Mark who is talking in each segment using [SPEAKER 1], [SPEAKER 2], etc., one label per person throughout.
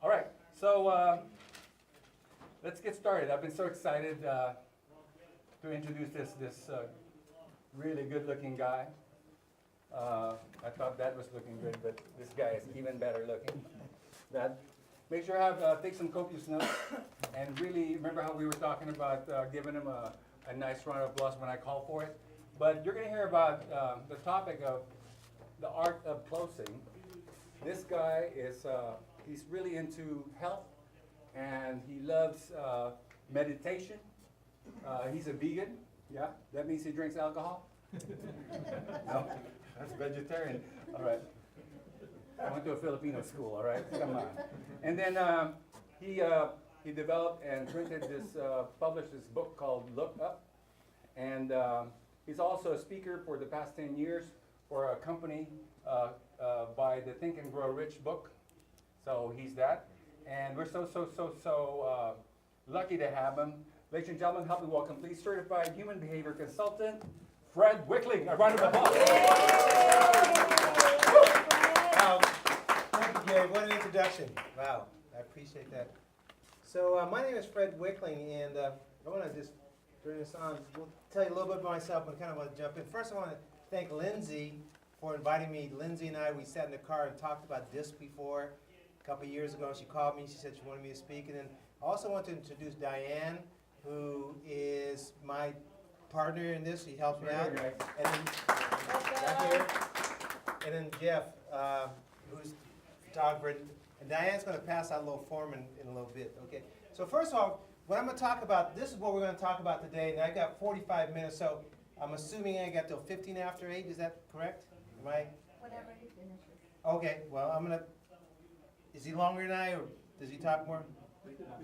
[SPEAKER 1] All right, so let's get started. I've been so excited to introduce this really good-looking guy. I thought that was looking good, but this guy is even better looking. Make sure I take some copious notes, and really remember how we were talking about giving him a nice round of applause when I call for it. But you're going to hear about the topic of the art of closing. This guy is he's really into health, and he loves meditation. He's a vegan. Yeah, that means he drinks alcohol. No, that's vegetarian. All right. I went to a Filipino school. All right, come on. And then he developed and printed this, published this book called Look Up, and he's also a speaker for the past 10 years for a company by the Think and Grow Rich book. So he's that, and we're so lucky to have him. Ladies and gentlemen, help me welcome, please, certified human behavior consultant, Fred Wikkeling. A round of applause.
[SPEAKER 2] Thank you, Gary. What an introduction. Wow, I appreciate that. So my name is Fred Wikkeling, and I want to just, during this on, we'll tell you a little bit about myself, but I kind of want to jump in. First, I want to thank Lindsay for inviting me. Lindsay and I, we sat in the car and talked about DISC before a couple of years ago. She called me. She said she wanted me to speak. And then I also want to introduce Diane, who is my partner in this. She helps me out. And then, right here. And then Jeff, who's a photographer. And Diane's going to pass out a little form in a little bit. Okay. So first of all, what I'm going to talk about, this is what we're going to talk about today. And I got 45 minutes, so I'm assuming I got till 15 after 8. Is that correct? Am I?
[SPEAKER 3] Whatever he finishes.
[SPEAKER 2] Okay. Well, I'm going to. Is he longer than I, or does he talk more?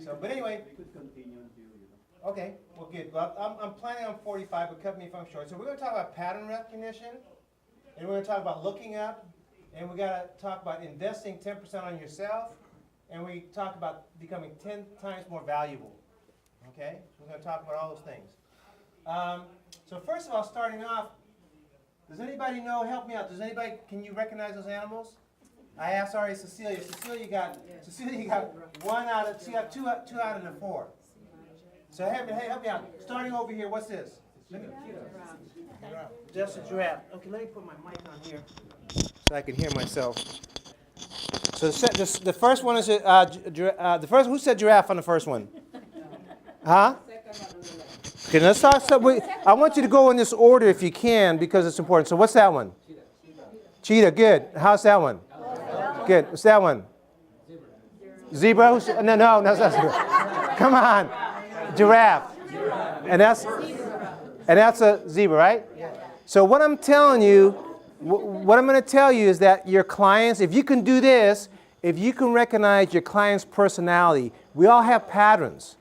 [SPEAKER 2] So, but anyway.
[SPEAKER 4] We could continue until,
[SPEAKER 2] Okay, well, good. Well, I'm planning on 45, but cut me if I'm short. So we're going to talk about pattern recognition, and we're going to talk about looking up, and we got to talk about investing 10% on yourself, and we talk about becoming 10 times more valuable. Okay, so we're going to talk about all those things. So first of all, starting off, does anybody know? Help me out. Does anybody? Can you recognize those animals? I asked already Cecilia. Cecilia got one out of. She got two out of the 4. So hey, help me out. Starting over here, what's this? Just a giraffe. Okay, let me put my mic on here so I can hear myself. So the first one is the first. Who said giraffe on the first one? Huh? Okay, let's talk. I want you to go in this order if you can because it's important. So what's that one? Cheetah. Good. How's that one? Good. What's that one? Zebra. No, that's not zebra. Come on. Giraffe. And that's a zebra, right? So what I'm telling you, what I'm going to tell you is that your clients, if you can do this, if you can recognize your client's personality, we all have patterns,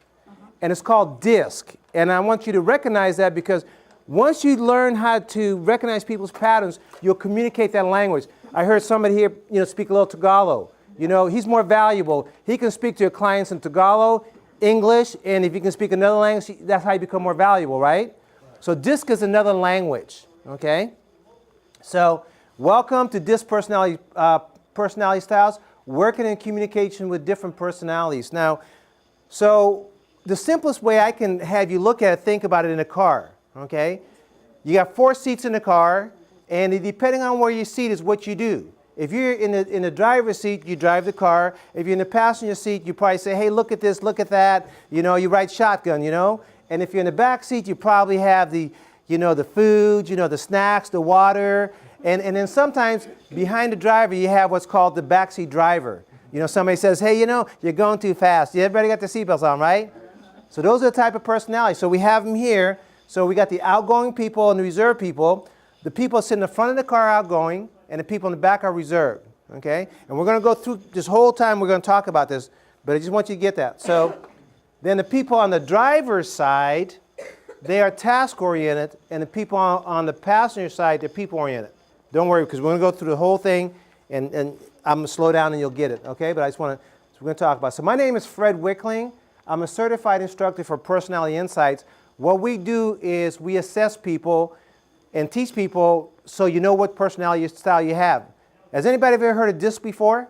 [SPEAKER 2] and it's called DISC. And I want you to recognize that because once you learn how to recognize people's patterns, you'll communicate that language. I heard somebody here, speak a little Tagalog. He's more valuable. He can speak to your clients in Tagalog, English, and if you can speak another language, that's how you become more valuable, right? So DISC is another language, okay? So welcome to DISC personality styles, working in communication with different personalities. Now, so the simplest way I can have you look at it, think about it in a car, okay? You got 4 seats in the car, and depending on where your seat is what you do. If you're in the driver's seat, you drive the car. If you're in the passenger seat, you probably say, hey, look at this, look at that. You ride shotgun, And if you're in the back seat, you probably have the food, the snacks, the water. And then sometimes behind the driver, you have what's called the backseat driver. Somebody says, hey, you're going too fast. Everybody got their seatbelts on, right? So those are the type of personalities. So we have them here. So we got the outgoing people and the reserved people. The people sitting in the front of the car are outgoing, and the people in the back are reserved, okay? And we're going to go through this whole time, we're going to talk about this, but I just want you to get that. So then the people on the driver's side, they are task-oriented, and the people on the passenger side, they're people-oriented. Don't worry, because we're going to go through the whole thing, and I'm going to slow down and you'll get it, okay? But I just want to, so we're going to talk about it. So my name is Fred Wikkeling. I'm a certified instructor for Personality Insights. What we do is we assess people and teach people so you know what personality style you have. Has anybody ever heard of DISC before?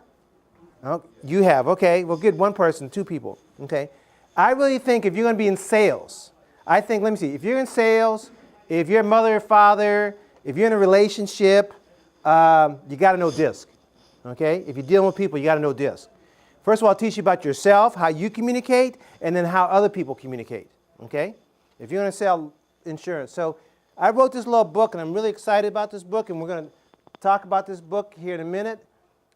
[SPEAKER 2] Oh, you have, okay. Well, good, one person, two people, okay. I really think if you're going to be in sales, I think, let me see, if you're in sales, if you're a mother or father, if you're in a relationship, you got to know DISC, okay. If you're dealing with people, you got to know DISC. First of all, I'll teach you about yourself, how you communicate, and then how other people communicate, okay. If you're going to sell insurance. So I wrote this little book, and I'm really excited about this book, and we're going to talk about this book here in a minute.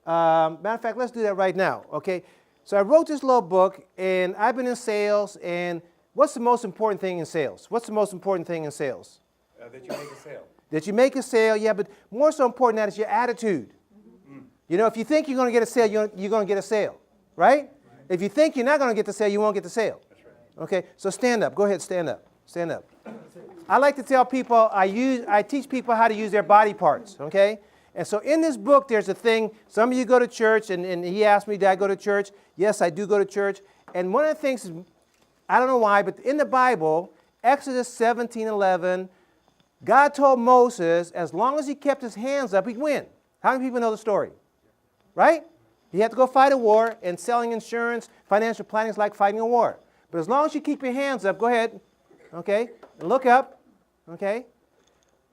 [SPEAKER 2] Matter of fact, let's do that right now, okay? So I wrote this little book, and I've been in sales, and what's the most important thing in sales? What's the most important thing in sales?
[SPEAKER 1] That you make a sale.
[SPEAKER 2] That you make a sale, yeah, but more so important than that is your attitude. Mm-hmm. You know, if you think you're going to get a sale, you're going to get a sale, right? If you think you're not going to get the sale, you won't get the sale.
[SPEAKER 1] That's right.
[SPEAKER 2] Okay, so stand up. Go ahead, stand up. Stand up. I like to tell people, I teach people how to use their body parts, okay? And so in this book, there's a thing, some of you go to church, and he asked me, did I go to church? Yes, I do go to church. And one of the things, I don't know why, but in the Bible, Exodus 17:11, God told Moses, as long as he kept his hands up, he'd win. How many people know the story? Right? He had to go fight a war, and selling insurance, financial planning is like fighting a war. But as long as you keep your hands up, go ahead, okay, and look up, okay?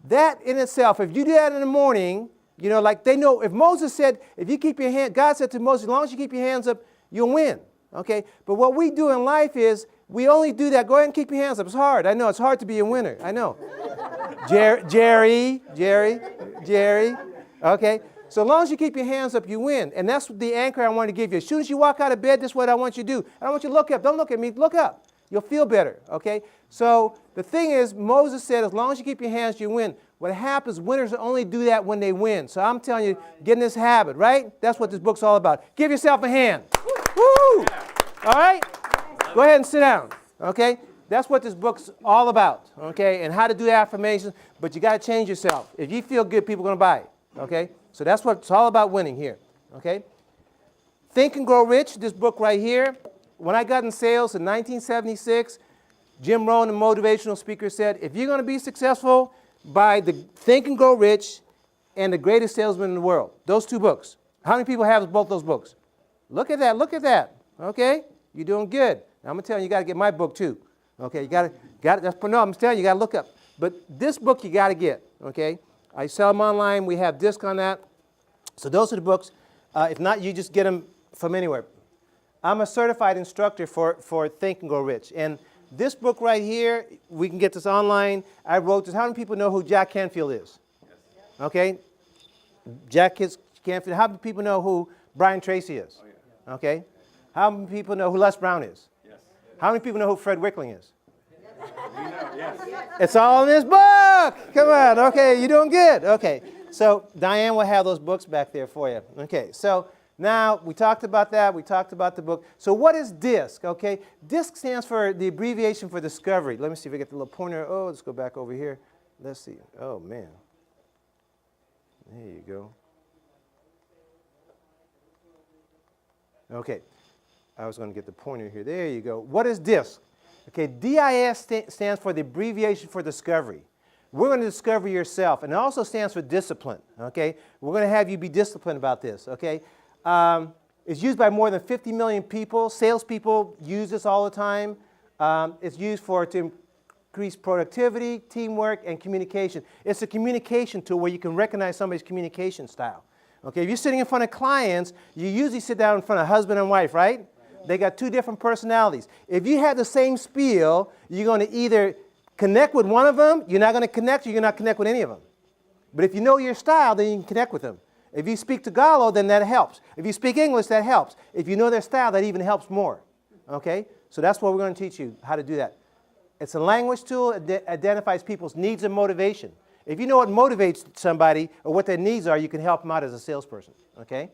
[SPEAKER 2] That in itself, if you do that in the morning, you know, like they know, if Moses said, if you keep your hand, God said to Moses, as long as you keep your hands up, you'll win, okay? But what we do in life is, we only do that, go ahead and keep your hands up. It's hard, I know, it's hard to be a winner, I know. Jerry, okay? So as long as you keep your hands up, you win. And that's the anchor I want to give you. As soon as you walk out of bed, this is what I want you to do. I don't want you to look up, don't look at me, look up. You'll feel better, okay? So the thing is, Moses said, as long as you keep your hands, you win. What happens, winners only do that when they win. So I'm telling you, get in this habit, right? That's what this book's all about. Give yourself a hand. Woo! All right? Go ahead and sit down, okay? That's what this book's all about, okay? And how to do affirmations, but you got to change yourself. If you feel good, people are going to buy it, okay? So that's what it's all about, winning here, okay? Think and Grow Rich, this book right here. When I got in sales in 1976, Jim Rohn, the motivational speaker, said, if you're going to be successful, buy the Think and Grow Rich and The Greatest Salesman in the World. Those two books. How many people have both those books? Look at that, okay? You're doing good. Now, I'm going to tell you, you got to get my book too. Okay, you got it. No, I'm telling you, you got to look up. But this book you got to get, okay? I sell them online. We have disc on that. So those are the books. If not, you just get them from anywhere. I'm a certified instructor for Think and Grow Rich. And this book right here, we can get this online. I wrote this. How many people know who Jack Canfield is? Yes. Okay? Jack Canfield. How many people know who Brian Tracy is? Oh, yeah. Okay? How many people know who Les Brown is? Yes. How many people know who Fred Wikkeling is? We know, yes. It's all in this book. Come on. Okay, you're doing good. Okay. So Diane will have those books back there for you. Okay. So now we talked about that. We talked about the book. So what is DISC? Okay. DISC stands for the abbreviation for discovery. Let me see if I get the little pointer. Oh, let's go back over here. Let's see. Oh man. There you go. Okay. I was going to get the pointer here. There you go. What is DISC? Okay, DIS stands for the abbreviation for discovery. We're going to discover yourself, and it also stands for discipline, okay? We're going to have you be disciplined about this, okay? It's used by more than 50 million people. Salespeople use this all the time. It's used to increase productivity, teamwork, and communication. It's a communication tool where you can recognize somebody's communication style. Okay, if you're sitting in front of clients, you usually sit down in front of husband and wife, right? They got two different personalities. If you have the same spiel, you're going to either connect with one of them, you're not going to connect, or you're not connect with any of them. But if you know your style, then you can connect with them. If you speak Tagalog, then that helps. If you speak English, that helps. If you know their style, that even helps more. Okay? So that's what we're going to teach you, how to do that. It's a language tool that identifies people's needs and motivation. If you know what motivates somebody or what their needs are, you can help them out as a salesperson. Okay?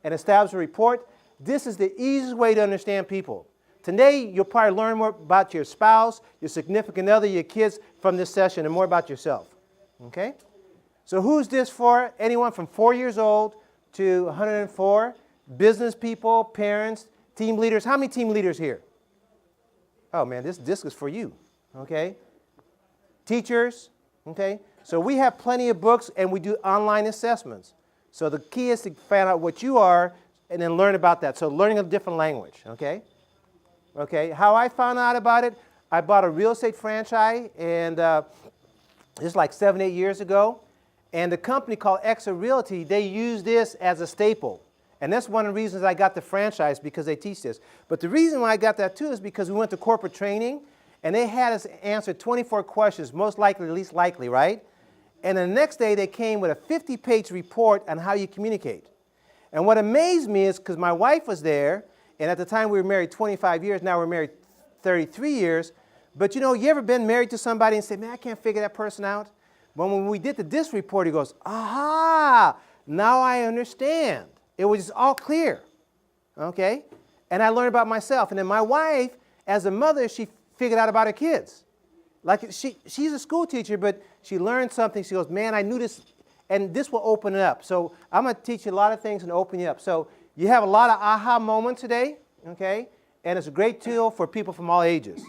[SPEAKER 2] And establish a report. This is the easiest way to understand people. Today, you'll probably learn more about your spouse, your significant other, your kids from this session, and more about yourself. Okay? So who's this for? Anyone from 4 years old to 104. Business people, parents, team leaders. How many team leaders here? Oh, man, this disc is for you. Okay? Teachers. Okay? So we have plenty of books, and we do online assessments. So the key is to find out what you are and then learn about that. So learning a different language, okay? Okay, how I found out about it, I bought a real estate franchise, and this is like 7, 8 years ago. And the company called Exa Realty, they use this as a staple. And that's one of the reasons I got the franchise, because they teach this. But the reason why I got that too is because we went to corporate training, and they had us answer 24 questions, most likely, least likely, right? And the next day they came with a 50-page report on how you communicate. And what amazed me is because my wife was there, and at the time we were married 25 years, now we're married 33 years. But you know, you ever been married to somebody and say, man, I can't figure that person out? But when we did the DIS report, he goes, aha, now I understand. It was just all clear, okay? And I learned about myself. And then my wife, as a mother, she figured out about her kids. Like she's a school teacher, but she learned something. She goes, man, I knew this, and this will open it up. So I'm going to teach you a lot of things and open you up. So you have a lot of aha moments today, okay? And it's a great tool for people from all ages,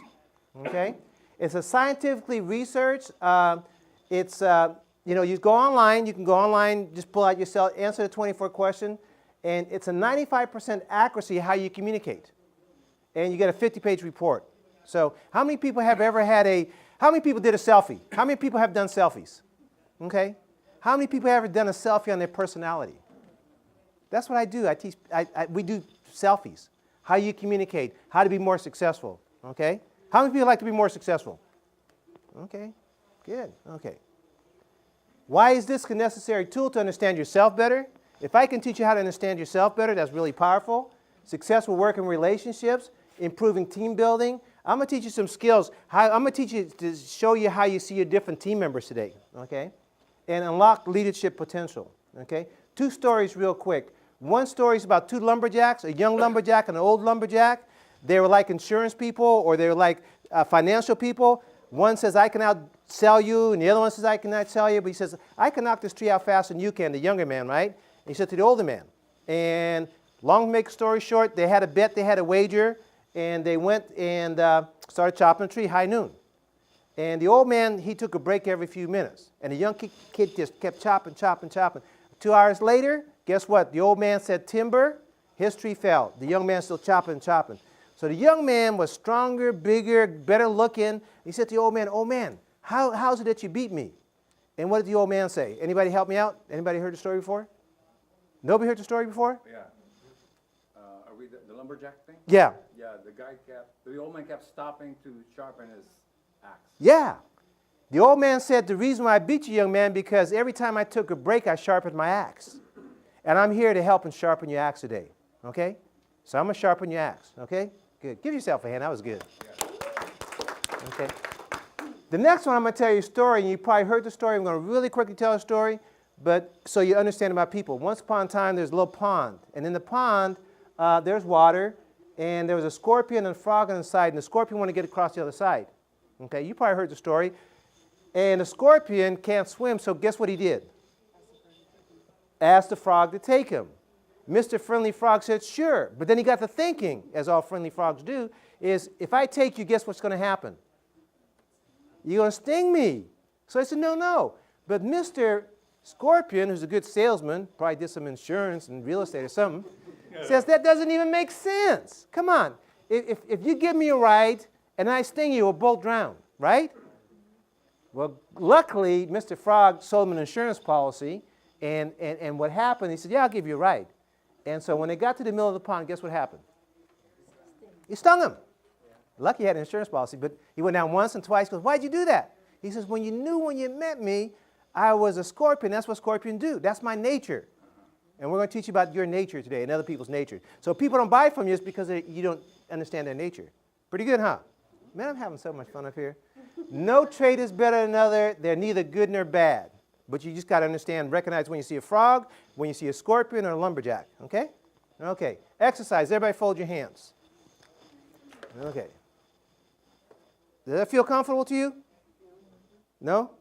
[SPEAKER 2] okay? It's a scientifically researched. You know, you go online, you can go online, just pull out your cell, answer the 24 question, and it's a 95% accuracy how you communicate. And you get a 50-page report. So how many people have ever had how many people did a selfie? How many people have done selfies? Okay? How many people have ever done a selfie on their personality? That's what I do. I teach, we do selfies. How you communicate, how to be more successful. Okay? How many people like to be more successful? Okay, good, okay. Why is this a necessary tool to understand yourself better? If I can teach you how to understand yourself better, that's really powerful. Successful work and relationships, improving team building. I'm going to teach you some skills. I'm going to teach you to show you how you see your different team members today, okay? And unlock leadership potential, okay? 2 stories real quick. One story is about 2 lumberjacks, a young lumberjack and an old lumberjack. They were like insurance people, or they were like financial people. One says, I can outsell you, and the other one says, I cannot sell you. But he says, I can knock this tree out faster than you can, the younger man, right? And he said to the older man. And long make story short, they had a bet, they had a wager, and they went and started chopping the tree high noon. And the old man, he took a break every few minutes. And the young kid just kept chopping, chopping, chopping. 2 hours later, guess what? The old man said timber, his tree fell. The young man still chopping, chopping. So the young man was stronger, bigger, better looking. He said to the old man, how's it that you beat me? And what did the old man say? Anybody help me out? Anybody heard the story before? Nobody heard the story before?
[SPEAKER 1] Yeah. Are we the lumberjack thing?
[SPEAKER 2] Yeah.
[SPEAKER 1] Yeah, the old man kept stopping to sharpen his axe.
[SPEAKER 2] Yeah. The old man said, the reason why I beat you, young man, because every time I took a break, I sharpened my axe. And I'm here to help and sharpen your axe today, okay? So I'm going to sharpen your axe, okay? Good. Give yourself a hand. That was good. Yeah. Okay. The next one, I'm going to tell you a story, and you probably heard the story. I'm going to really quickly tell a story, but so you understand about people. Once upon a time, there's a little pond, and in the pond, there's water, and there was a scorpion and a frog on the side, and the scorpion wanted to get across the other side. Okay, you probably heard the story. And the scorpion can't swim, so guess what he did? Asked the frog to take him. Mr. Friendly Frog said, sure. But then he got to thinking, as all friendly frogs do, is if I take you, guess what's going to happen? You're going to sting me. So I said, no. But Mr. Scorpion, who's a good salesman, probably did some insurance and real estate or something, says that doesn't even make sense. Come on. If you give me a ride and I sting you, we'll both drown, right? Well, luckily, Mr. Frog sold him an insurance policy, and what happened, he said, yeah, I'll give you a ride. And so when they got to the middle of the pond, guess what happened? He stung him. Lucky he had an insurance policy, but he went down once and twice. He goes, why'd you do that? He says, when you met me, I was a scorpion. That's what scorpions do. That's my nature. And we're going to teach you about your nature today and other people's nature. So people don't buy from you just because you don't understand their nature. Pretty good, huh? Man, I'm having so much fun up here. No trait is better than another. They're neither good nor bad. But you just got to understand, recognize when you see a frog, when you see a scorpion or a lumberjack. Okay? Okay. Exercise. Everybody fold your hands. Okay. Does that feel comfortable to you? No?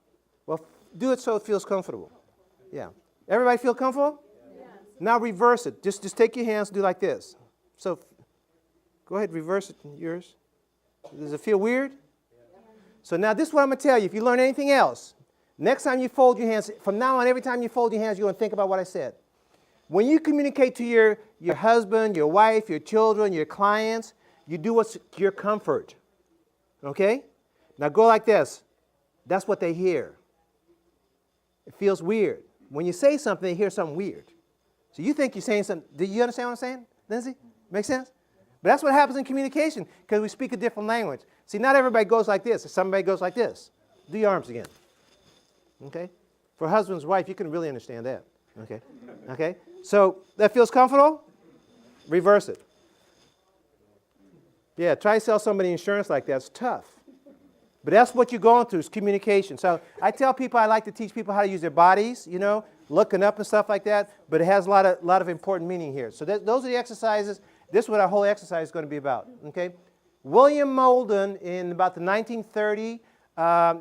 [SPEAKER 2] Well, do it so it feels comfortable. Yeah. Everybody feel comfortable? Yes. Now reverse it. Just take your hands and do like this. So go ahead, reverse it. Yours. Does it feel weird? So now this is what I'm going to tell you. If you learn anything else, next time you fold your hands, from now on, every time you fold your hands, you're going to think about what I said. When you communicate to your husband, your wife, your children, your clients, you do what's to your comfort. Okay? Now go like this. That's what they hear. It feels weird. When you say something, they hear something weird. So you think you're saying something. Do you understand what I'm saying, Lindsay? Make sense? But that's what happens in communication because we speak a different language. See, not everybody goes like this. Somebody goes like this. Do your arms again. Okay? For husband's wife, you can really understand that. Okay? Okay? So that feels comfortable? Reverse it. Yeah, try to sell somebody insurance like that. It's tough. But that's what you're going through is communication. So I tell people I like to teach people how to use their bodies, you know, looking up and stuff like that. But it has a lot of important meaning here. So those are the exercises. This is what our whole exercise is going to be about. Okay? William Molden, in about the 1930s,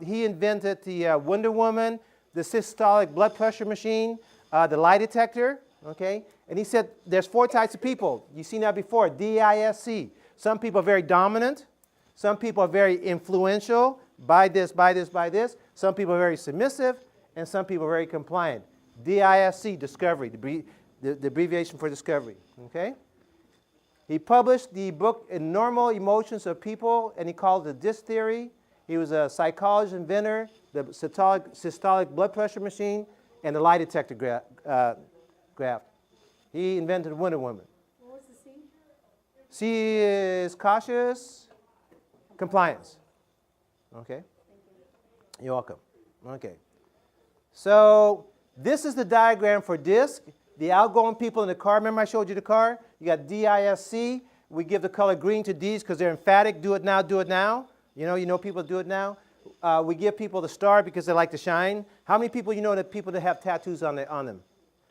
[SPEAKER 2] he invented the Wonder Woman, the systolic blood pressure machine, the lie detector. Okay? And he said there's 4 types of people. You've seen that before, DISC. Some people are very dominant. Some people are very influential. Buy this, buy this, buy this. Some people are very submissive. And some people are very compliant. DISC, discovery, the abbreviation for discovery. Okay? He published the book Normal Emotions of People, and he called it the DISC theory. He was a psychologist inventor, the systolic blood pressure machine, and the lie detector graph. He invented Wonder Woman.
[SPEAKER 3] What was the C?
[SPEAKER 2] C is cautious, compliance. Okay? You're welcome. Okay. So this is the diagram for DISC. The outgoing people in the car. Remember I showed you the car? You got DISC. We give the color green to Ds because they're emphatic. Do it now, do it now. You know people do it now. We give people the star because they like to shine. How many people you know that people that have tattoos on them?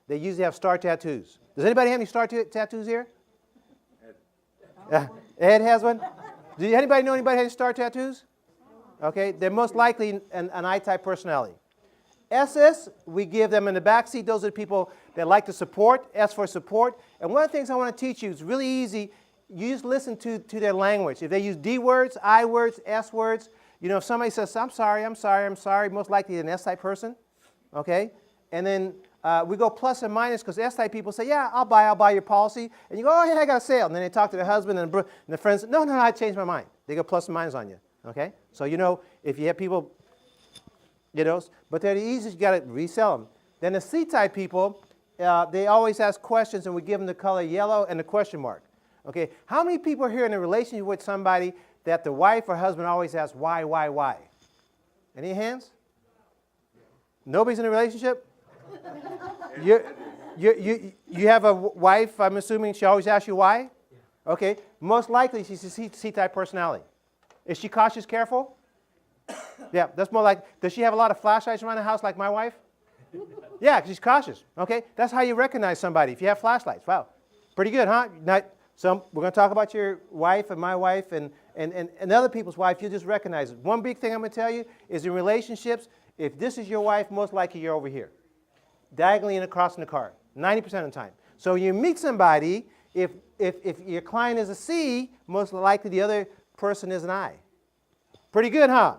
[SPEAKER 2] They usually have star tattoos. Does anybody have any star tattoos here? Ed has one. Does anybody know anybody has star tattoos? Okay, they're most likely an I-type personality. SS, we give them in the back seat. Those are the people that like to support. S for support. And one of the things I want to teach you is really easy. You just listen to their language. If they use D words, I words, S words, you know, if somebody says, I'm sorry, most likely an S-type person. Okay? And then we go plus and minus because S-type people say, yeah, I'll buy your policy. And you go, oh, yeah, I got a sale. And then they talk to their husband and the friends, no, I changed my mind. They go plus and minus on you. Okay? So, you know, if you have people, you know, but they're the easiest, you got to resell them. Then the C-type people, they always ask questions and we give them the color yellow and the question mark. Okay? How many people are here in a relationship with somebody that the wife or husband always asks why? Any hands? Nobody's in a relationship? You have a wife, I'm assuming she always asks you why? Okay. Most likely she's a C-type personality. Is she cautious, careful? Yeah, that's more like, does she have a lot of flashlights around the house like my wife? Yeah, she's cautious. Okay, that's how you recognize somebody, if you have flashlights. Wow, pretty good, huh? We're going to talk about your wife and my wife and other people's wife. You just recognize it. One big thing I'm going to tell you is in relationships, if this is your wife, most likely you're over here, diagonally and across in the car, 90% of the time. So you meet somebody, if your client is a C, most likely the other person is an I. Pretty good, huh?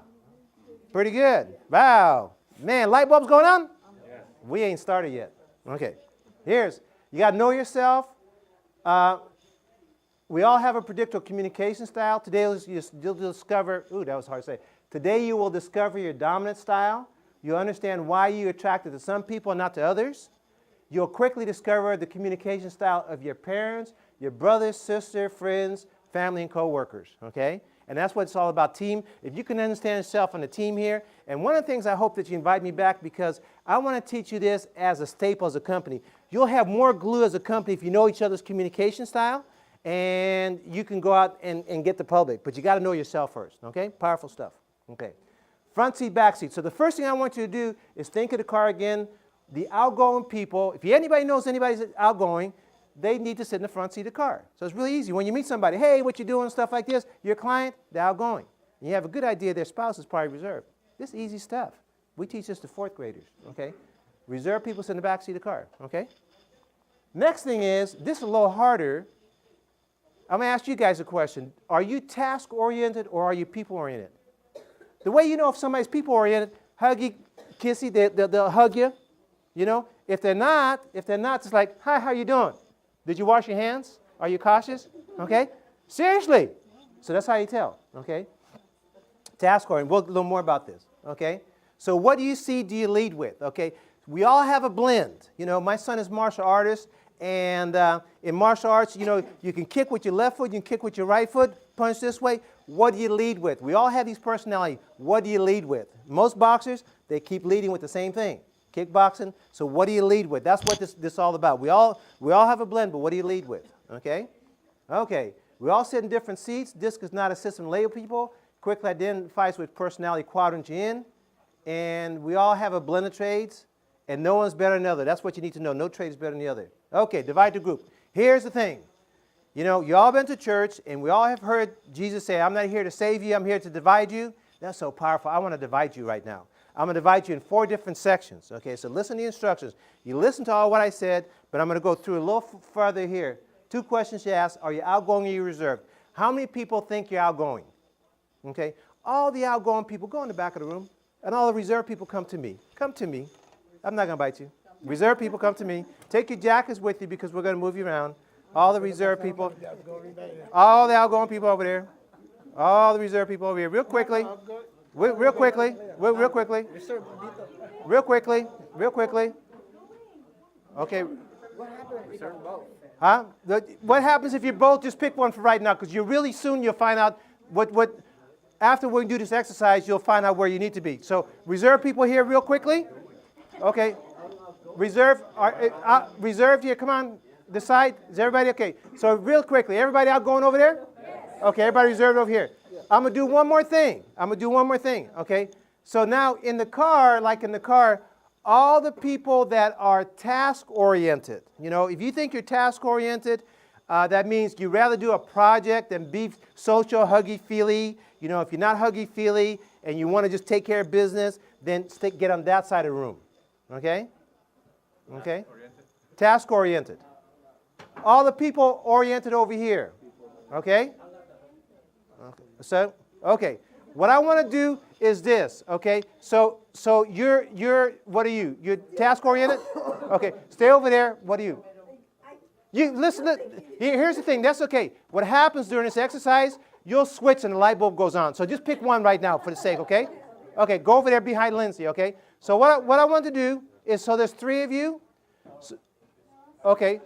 [SPEAKER 2] Pretty good. Wow. Man, light bulbs going on? Yeah. We ain't started yet. Okay. You got to know yourself. We all have a predictable communication style. Today you'll discover, that was hard to say. Today you will discover your dominant style. You'll understand why you're attracted to some people and not to others. You'll quickly discover the communication style of your parents, your brothers, sister, friends, family, and co-workers. Okay? And that's what it's all about, team. If you can understand yourself on the team here, and one of the things I hope that you invite me back because I want to teach you this as a staple as a company. You'll have more glue as a company if you know each other's communication style, and you can go out and get the public. But you got to know yourself first, okay? Powerful stuff, okay? Front seat, back seat. So the first thing I want you to do is think of the car again. The outgoing people, if anybody knows anybody's outgoing, they need to sit in the front seat of the car. So it's really easy. When you meet somebody, hey, what you doing, stuff like this, your client, they're outgoing. And you have a good idea their spouse is probably reserved. This is easy stuff. We teach this to 4th graders, okay? Reserved people sit in the back seat of the car, okay? Next thing is, this is a little harder. I'm going to ask you guys a question. Are you task-oriented or are you people-oriented? The way you know if somebody's people-oriented, huggy, kissy, they'll hug you. You know, If they're not, it's like, hi, how you doing? Did you wash your hands? Are you cautious? Okay? Seriously. So that's how you tell, okay? Task-oriented. We'll learn more about this, okay? So what do you see, do you lead with, okay? We all have a blend. You know, my son is a martial artist, and in martial arts, you know, you can kick with your left foot, you can kick with your right foot, punch this way. What do you lead with? We all have these personalities. What do you lead with? Most boxers, they keep leading with the same thing. Kickboxing, so what do you lead with? That's what this is all about. We all have a blend, but what do you lead with, okay? Okay, we all sit in different seats. DISC is not a system to label people. Quickly identifies which personality quadrant you're in. And we all have a blend of trades, and no one's better than the other. That's what you need to know. No trade is better than the other. Okay, divide the group. Here's the thing. You know, you all been to church, and we all have heard Jesus say, I'm not here to save you, I'm here to divide you. That's so powerful. I want to divide you right now. I'm going to divide you in 4 different sections. Okay, so listen to the instructions. You listen to all what I said, but I'm going to go through a little further here. 2 questions you ask. Are you outgoing or are you reserved? How many people think you're outgoing? Okay, all the outgoing people, go in the back of the room, and all the reserved people come to me. Come to me. I'm not going to bite you. Reserved people, come to me. Take your jackets with you because we're going to move you around. All the reserved people. All the outgoing people over there. All the reserved people over here. Real quickly. Real quickly. Real quickly. Real quickly. Real quickly. Okay. Huh? What happens if you both just pick one for right now? Because really soon you'll find out what after we do this exercise, you'll find out where you need to be. So reserve people here real quickly. Okay. Reserve here. Come on. Decide. Is everybody okay? So real quickly, everybody outgoing over there? Okay, everybody reserved over here. I'm going to do one more thing. Okay? So now in the car, all the people that are task-oriented, you know, if you think you're task-oriented, that means you'd rather do a project than be social, huggy-feely. You know, if you're not huggy-feely and you want to just take care of business, then get on that side of the room. Okay? Okay? Task-oriented. All the people oriented over here. Okay? So, okay. What I want to do is this, okay? So you're what are you? You're task-oriented? Okay. Stay over there. What are you? You listen. Here's the thing. That's okay. What happens during this exercise, you'll switch and the light bulb goes on. So just pick one right now for the sake, okay? Okay, go over there behind Lindsay, okay? So what I want to do is, so there's 3 of you. So, okay.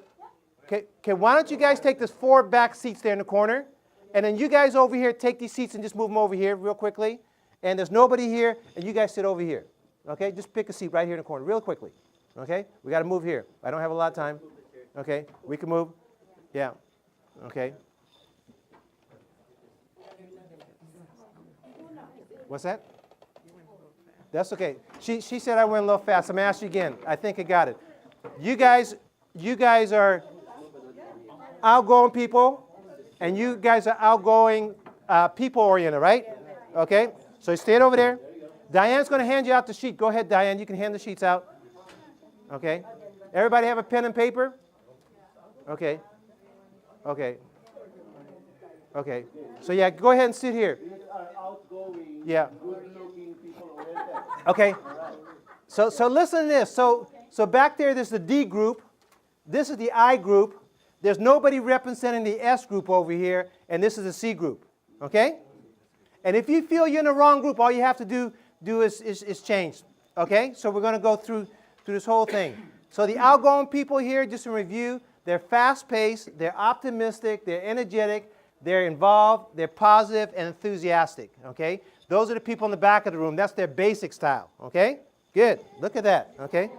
[SPEAKER 2] Okay, why don't you guys take these 4 back seats there in the corner, and then you guys over here take these seats and just move them over here real quickly. And there's nobody here, and you guys sit over here. Okay, just pick a seat right here in the corner real quickly. Okay, we got to move here. I don't have a lot of time. Okay, we can move. Yeah. Okay. What's that? That's okay. She said I went a little fast. I'm going to ask you again. I think I got it. You guys are outgoing people, and you guys are outgoing people-oriented, right? Okay, so stay over there. Diane's going to hand you out the sheet. Go ahead, Diane. You can hand the sheets out. Okay. Everybody have a pen and paper? Okay. Okay. Okay. So yeah, go ahead and sit here. Yeah. Okay. So listen to this. So back there's the D group. This is the I group. There's nobody representing the S group over here, and this is the C group. Okay? And if you feel you're in the wrong group, all you have to do is change. Okay? So we're going to go through this whole thing. So the outgoing people here, just in review, they're fast-paced, they're optimistic, they're energetic, they're involved, they're positive, and enthusiastic. Okay? Those are the people in the back of the room. That's their basic style. Okay? Good. Look at that. Okay?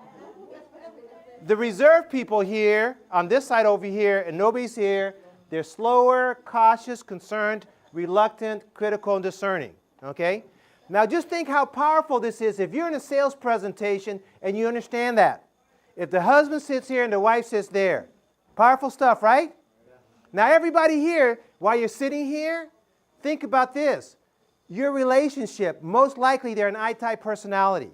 [SPEAKER 2] The reserved people here, on this side over here, and nobody's here, they're slower, cautious, concerned, reluctant, critical, and discerning. Okay? Now just think how powerful this is if you're in a sales presentation and you understand that. If the husband sits here and the wife sits there. Powerful stuff, right? Now everybody here, while you're sitting here, think about this. Your relationship, most likely they're an I-type personality.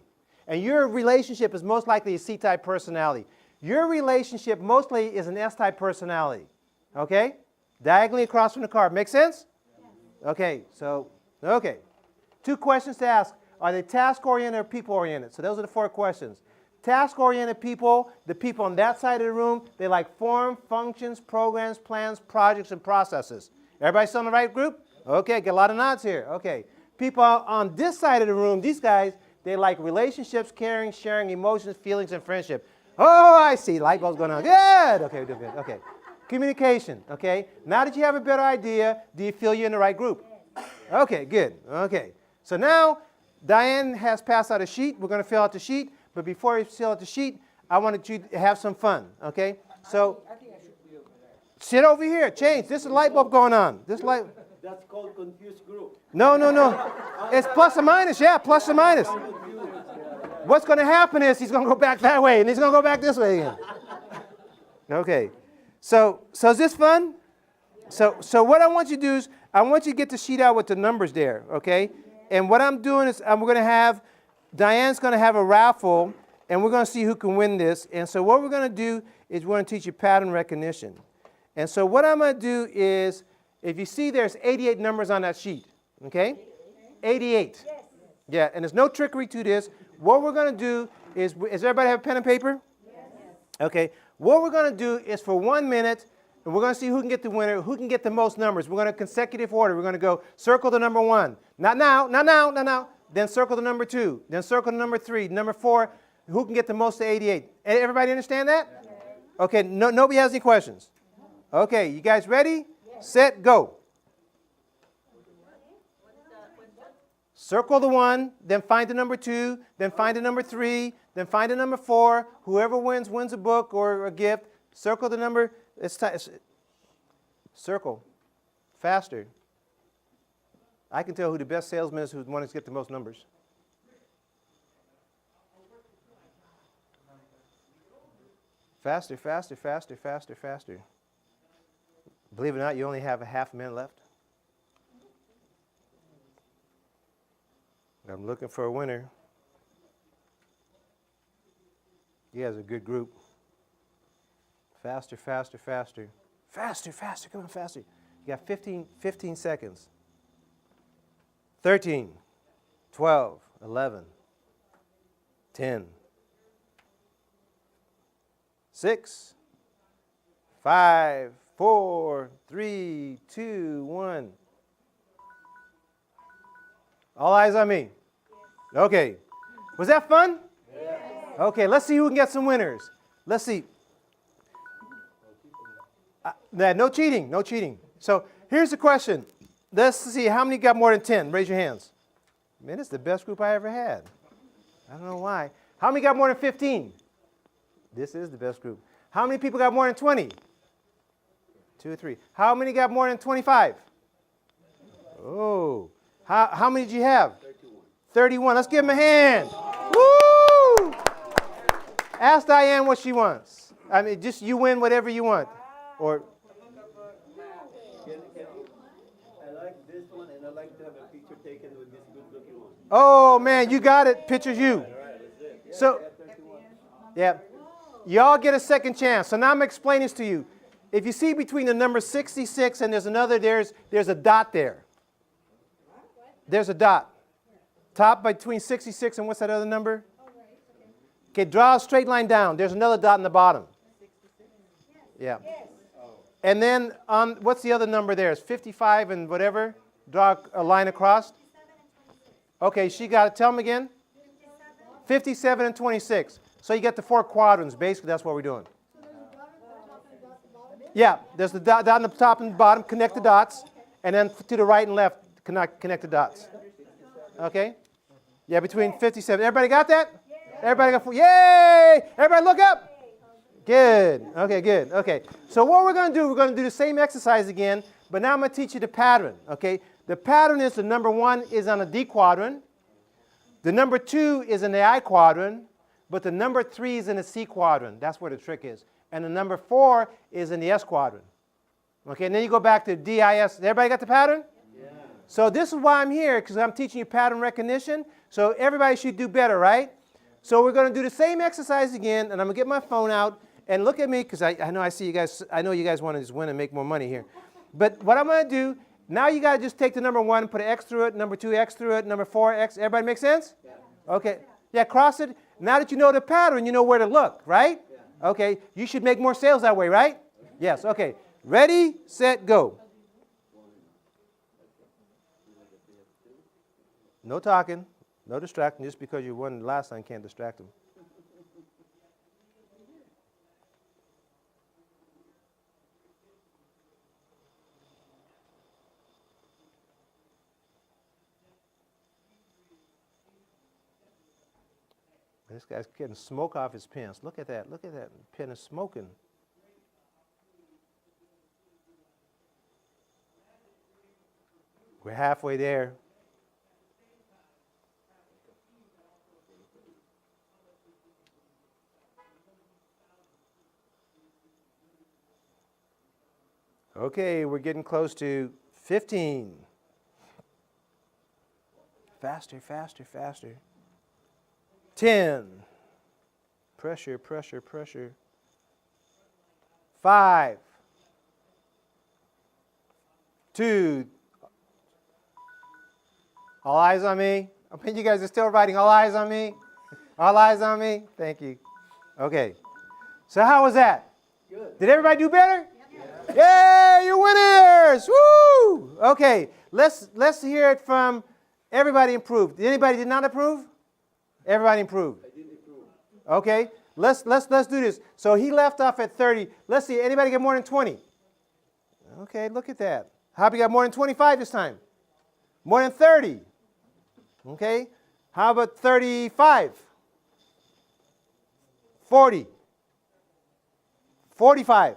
[SPEAKER 2] And your relationship is most likely a C-type personality. Your relationship mostly is an S-type personality. Okay? Diagonally across from the card. Make sense? Okay, so, okay. 2 questions to ask. Are they task-oriented or people-oriented? So those are the 4 questions. task-oriented people, the people on that side of the room, they like form, functions, programs, plans, projects, and processes. Everybody still in the right group? Okay, get a lot of nods here. Okay. People on this side of the room, these guys, they like relationships, caring, sharing, emotions, feelings, and friendship. Oh, I see. Light bulb's going on. Good. Okay, we're doing good. Okay. Communication. Okay. Now that you have a better idea, do you feel you're in the right group? Okay, good. Okay. So now Diane has passed out a sheet. We're going to fill out the sheet. But before we fill out the sheet, I wanted you to have some fun. Okay. So
[SPEAKER 3] I think I should be over there.
[SPEAKER 2] sit over here. Change. This is a light bulb going on. This light.
[SPEAKER 3] That's called confused group.
[SPEAKER 2] No, no, no. It's plus or minus. Yeah, plus or minus. What's going to happen is he's going to go back that way, and he's going to go back this way again. Okay. So is this fun? So what I want you to do is I want you to get the sheet out with the numbers there, okay? And what I'm doing is we're going to have, Diane's going to have a raffle, and we're going to see who can win this. And so what we're going to do is we're going to teach you pattern recognition. And so what I'm going to do is, if you see there's 88 numbers on that sheet, okay? 88. Yes. Yeah, and there's no trickery to this. What we're going to do is everybody have a pen and paper? Yes. Okay. What we're going to do is for 1 minute, and we're going to see who can get the winner, who can get the most numbers. We're going to consecutive order. We're going to go circle the number 1. Not now, not now, not now. Then circle the number 2. Then circle the number 3. Number 4, who can get the most to 88. Everybody understand that? Yes. Okay, nobody has any questions? Okay, you guys ready? Yes. Set, go. Circle the 1, then find the number 2, then find the number 3, then find the number 4. Whoever wins a book or a gift. Circle the number. Circle. Faster. I can tell who the best salesman is, who's the one who's get the most numbers. Faster, faster, faster, faster, faster. Believe it or not, you only have a half a minute left. I'm looking for a winner. You guys are a good group. Faster, faster, faster. Faster, faster, come on, faster. You got 15 seconds. 13, 12, 11, 10, 6, 5, 4, 3, 2, 1. All eyes on me. Okay. Was that fun? Yes. Okay, let's see who can get some winners. Let's see. No cheating, no cheating. So here's the question. Let's see, how many got more than 10? Raise your hands. Man, it's the best group I ever had. I don't know why. How many got more than 15? This is the best group. How many people got more than 20? 2 or 3. How many got more than 25? Oh. How many did you have? 31. Let's give them a hand. Woo! Ask Diane what she wants. I mean, just you win whatever you want. Or
[SPEAKER 3] I like this one, and I like to have a picture taken with this good-looking one.
[SPEAKER 2] oh man, you got it. Picture's you.
[SPEAKER 3] All right, that's it. Yeah,
[SPEAKER 2] So, yeah, y'all get a second chance. So now I'm explaining this to you. If you see between the number 66 and there's another, there's a dot there. There's a dot. Top between 66 and what's that other number? Okay, draw a straight line down. There's another dot in the bottom. Yeah. And then on, what's the other number there? It's 55 and whatever. Draw a line across. Okay, she got it. Tell them again. 57 and 26. So you get the 4 quadrants. Basically, that's what we're doing. Yeah, there's the dot on the top and the bottom. Connect the dots. And then to the right and left, connect the dots. Okay? Yeah, between 57. Everybody got that? Everybody got 4. Yay! Everybody look up. Good. Okay, good. Okay. So what we're going to do, we're going to do the same exercise again, but now I'm going to teach you the pattern. Okay? The pattern is the number 1 is on a D quadrant. The number 2 is in the I quadrant, but the number 3 is in the C quadrant. That's where the trick is. And the number 4 is in the S quadrant. Okay, and then you go back to DIS. Everybody got the pattern? Yeah. So this is why I'm here, because I'm teaching you pattern recognition. So everybody should do better, right? So we're going to do the same exercise again, and I'm going to get my phone out and look at me, because I know I see you guys. I know you guys want to just win and make more money here. But what I'm going to do, now you got to just take the number 1, put an X through it, number 2, X through it, number 4, X. Everybody make sense? Yeah. Okay. Yeah, cross it. Now that you know the pattern, you know where to look, right?
[SPEAKER 3] Yeah.
[SPEAKER 2] Okay, you should make more sales that way, right? Yes, okay. Ready, set, go. No talking, no distracting. Just because you won the last time can't distract them. This guy's getting smoke off his pants. Look at that. Look at that. Pen is smoking. We're halfway there. Okay, we're getting close to 15. Faster, faster, faster. 10. Pressure, pressure, pressure. 5. 2. All eyes on me. I mean, you guys are still writing all eyes on me. All eyes on me. Thank you. Okay. So how was that?
[SPEAKER 3] Good.
[SPEAKER 2] Did everybody do better? Yeah. Yay, you're winners! Woo! Okay, let's hear it from everybody improved. Anybody did not approve? Everybody improved.
[SPEAKER 3] I didn't improve.
[SPEAKER 2] Okay, let's do this. So he left off at 30. Let's see, anybody get more than 20? Okay, look at that. How about you got more than 25 this time? More than 30. Okay, how about 35? 40. 45.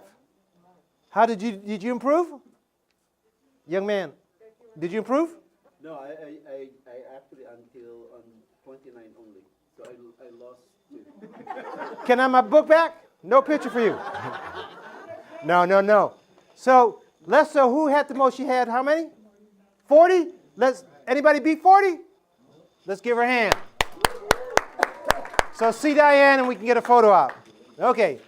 [SPEAKER 2] How did you improve? Young man, did you improve?
[SPEAKER 3] No, I actually until on 29 only. So I lost 2.
[SPEAKER 2] Can I have my book back? No picture for you. No. So who had the most? She had how many? 40? Anybody beat 40? Let's give her a hand. So see Diane and we can get a photo out. Okay.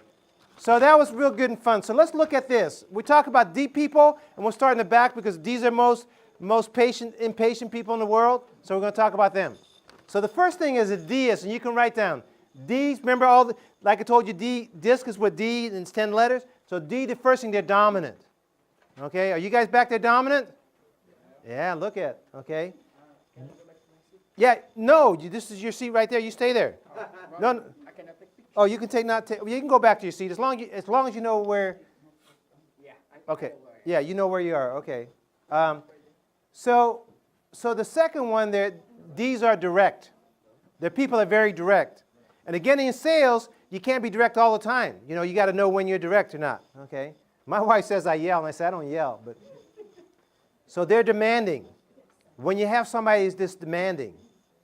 [SPEAKER 2] So that was real good and fun. So let's look at this. We talk about D people, and we'll start in the back because these are most impatient people in the world. So we're going to talk about them. So the first thing is a deist, and you can write down D's. Remember like I told you, disc is with D and it's 10 letters. So D, the first thing, they're dominant. Okay, are you guys back there dominant? Yeah, look at, okay. Yeah, no, this is your seat right there. You stay there. No. Oh, you can you can go back to your seat as long as you know where.
[SPEAKER 4] Yeah.
[SPEAKER 2] Okay. Yeah, you know where you are. Okay. So the second one there, these are direct. The people are very direct. And again, in sales, you can't be direct all the time. You know, you got to know when you're direct or not. Okay. My wife says I yell, and I say I don't yell, but. So they're demanding. When you have somebody who's this demanding,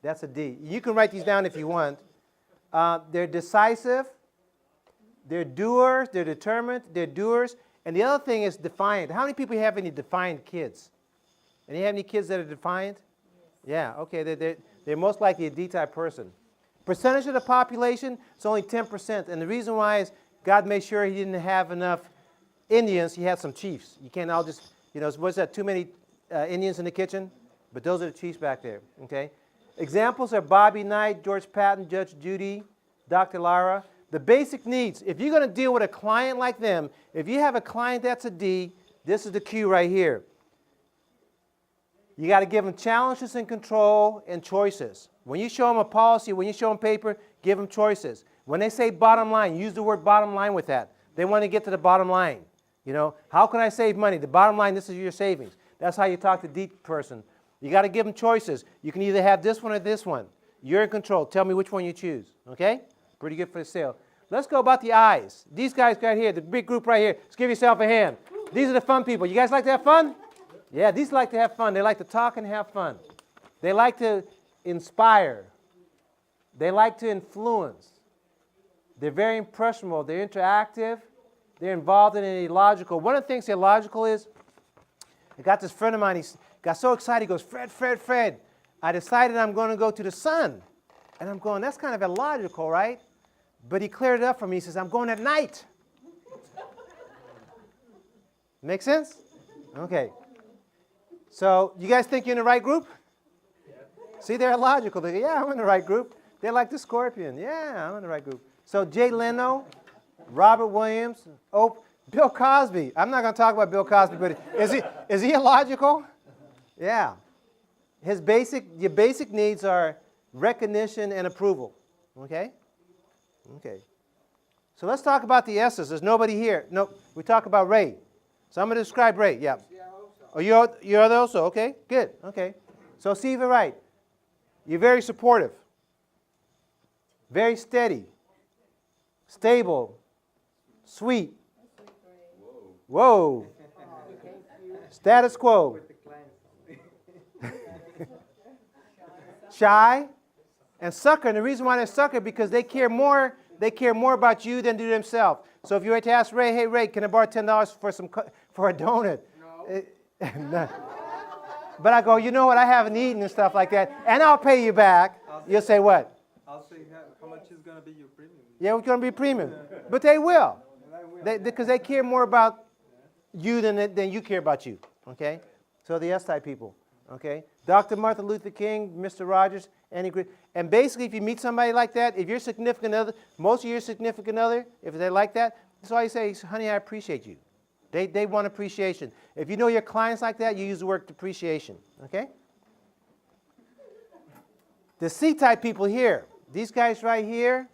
[SPEAKER 2] that's a D. You can write these down if you want. They're decisive, they're doers, they're determined, they're doers, and the other thing is defiant. How many people have any defiant kids? Any have any kids that are defiant? Yeah, okay, they're most likely a D-type person. Percentage of the population, it's only 10%, and the reason why is God made sure he didn't have enough Indians, he had some chiefs. You can't all just, what's that, too many Indians in the kitchen? But those are the chiefs back there, okay? Examples are Bobby Knight, George Patton, Judge Judy, Dr. Lara. The basic needs, if you're going to deal with a client like them, if you have a client that's a D, this is the cue right here. You got to give them challenges and control and choices. When you show them a policy, when you show them paper, give them choices. When they say bottom line, use the word bottom line with that. They want to get to the bottom line. How can I save money? The bottom line, this is your savings. That's how you talk to D person. You got to give them choices. You can either have this one or this one. You're in control. Tell me which one you choose. Okay? Pretty good for the sale. Let's go about the I's. These guys right here, the big group right here. Let's give yourself a hand. These are the fun people. You guys like to have fun? Yeah, these like to have fun. They like to talk and have fun. They like to inspire. They like to influence. They're very impressionable. They're interactive. They're involved in any logical. One of the things illogical is, I got this friend of mine, he got so excited, he goes, Fred, I decided I'm going to go to the sun. And I'm going, that's kind of illogical, right? But he cleared it up for me. He says, I'm going at night. Make sense? Okay. So you guys think you're in the right group? See, they're illogical. They go, yeah, I'm in the right group. They like the Scorpion. Yeah, I'm in the right group. So Jay Leno, Robert Williams, Bill Cosby. I'm not going to talk about Bill Cosby, but is he illogical? Yeah. Your basic needs are recognition and approval. Okay? Okay. So let's talk about the S's. There's nobody here. No, we talk about Ray. So I'm going to describe Ray. Yeah. Oh, you're also? Okay, good. Okay. So see if you're right. You're very supportive. Very steady. Stable. Sweet. Whoa. Status quo. Shy. And sucker. And the reason why they're sucker because they care more about you than do themselves. So if you were to ask Ray, hey Ray, can I borrow $10 for a donut? No. But I go, you know what? I haven't eaten and stuff like that, and I'll pay you back. You'll say what?
[SPEAKER 4] I'll say how much is going to be your premium.
[SPEAKER 2] Yeah, it's going to be premium. But they will. Because they care more about you than you care about you. Okay? So the S-type people. Okay? Dr. Martin Luther King, Mr. Rogers, and basically if you meet somebody like that, if your significant other, most of your significant other, if they like that, that's all you say, honey, I appreciate you. They want appreciation. If you know your clients like that, you use the word appreciation. Okay? The C-type people here, these guys right here,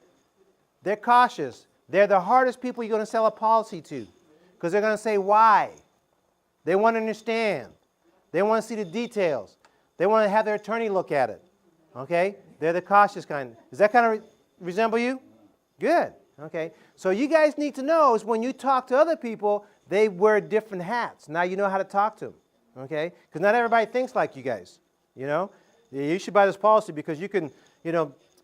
[SPEAKER 2] they're cautious. They're the hardest people you're going to sell a policy to because they're going to say why. They want to understand. They want to see the details. They want to have their attorney look at it. Okay? They're the cautious kind. Does that kind of resemble you? Good. Okay? So you guys need to know is when you talk to other people, they wear different hats. Now you know how to talk to them. Okay? Because not everybody thinks like you guys. You know? You should buy this policy because you can,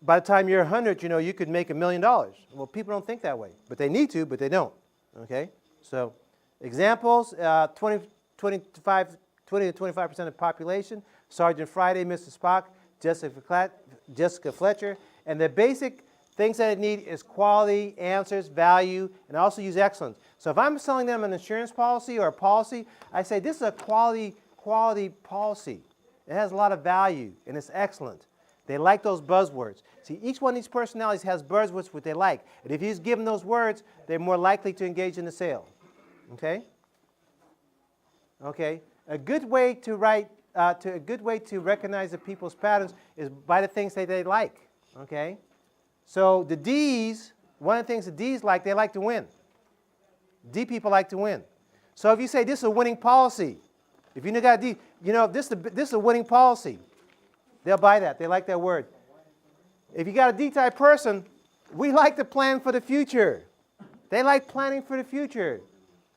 [SPEAKER 2] by the time you're 100, you could make $1 million. Well, people don't think that way. But they need to, but they don't. Okay? So examples, 20 to 25% of the population, Sergeant Friday, Mr. Spock, Jessica Fletcher, and the basic things that they need is quality, answers, value, and also use excellence. So if I'm selling them an insurance policy or a policy, I say this is a quality policy. It has a lot of value, and it's excellent. They like those buzzwords. See, each one of these personalities has buzzwords which they like. And if you just give them those words, they're more likely to engage in the sale. Okay? Okay? A good way to recognize the people's patterns is by the things that they like. Okay? So the D's, one of the things the D's like, they like to win. D people like to win. So if you say this is a winning policy, if you got a D, this is a winning policy, they'll buy that. They like that word. If you got a D-type person, we like to plan for the future. They like planning for the future.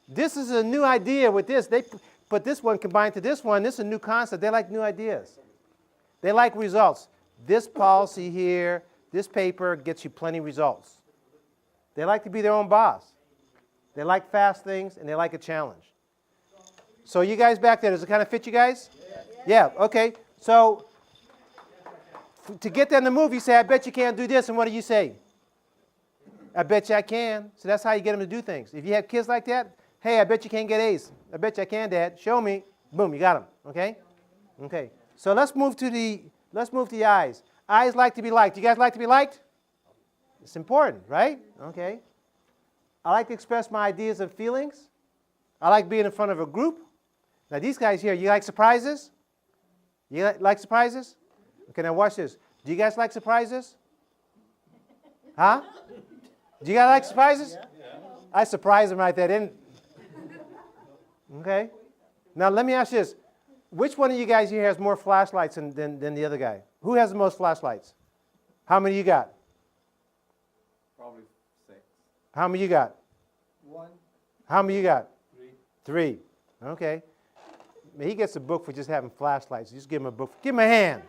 [SPEAKER 2] This is a new idea with this. They put this one combined to this one. This is a new concept. They like new ideas. They like results. This policy here, this paper gets you plenty of results. They like to be their own boss. They like fast things, and they like a challenge. So you guys back there, does it kind of fit you guys? Yeah, okay. So to get them to move, you say, I bet you can't do this. And what do you say? I bet you I can. So that's how you get them to do things. If you have kids like that, hey, I bet you can't get A's. I bet you I can, Dad. Show me. Boom, you got them. Okay? Okay. So let's move to the I's. I's like to be liked. You guys like to be liked? It's important, right? Okay. I like to express my ideas and feelings. I like being in front of a group. Now these guys here, you like surprises? You like surprises? Okay, now watch this. Do you guys like surprises? Huh? Do you guys like surprises? Yeah. I surprised them right there, didn't I? Okay. Now let me ask you this. Which one of you guys here has more flashlights than the other guy? Who has the most flashlights? How many you got?
[SPEAKER 4] Probably 6.
[SPEAKER 2] How many you got?
[SPEAKER 4] 1.
[SPEAKER 2] How many you got?
[SPEAKER 4] 3.
[SPEAKER 2] 3. Okay. He gets a book for just having flashlights. Just give him a book. Give him a hand.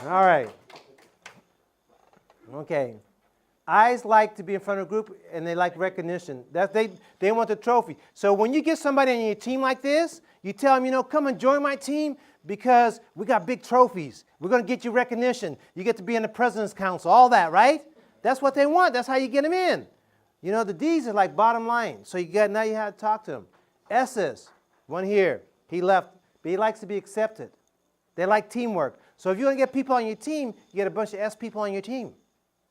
[SPEAKER 2] All right. Okay. I's like to be in front of a group, and they like recognition. They want the trophy. So when you get somebody on your team like this, you tell them, come and join my team because we got big trophies. We're going to get you recognition. You get to be in the President's Council, all that, right? That's what they want. That's how you get them in. The D's are like bottom line. So now you have to talk to them. S's, one here. He left, but he likes to be accepted. They like teamwork. So if you want to get people on your team, you get a bunch of S people on your team.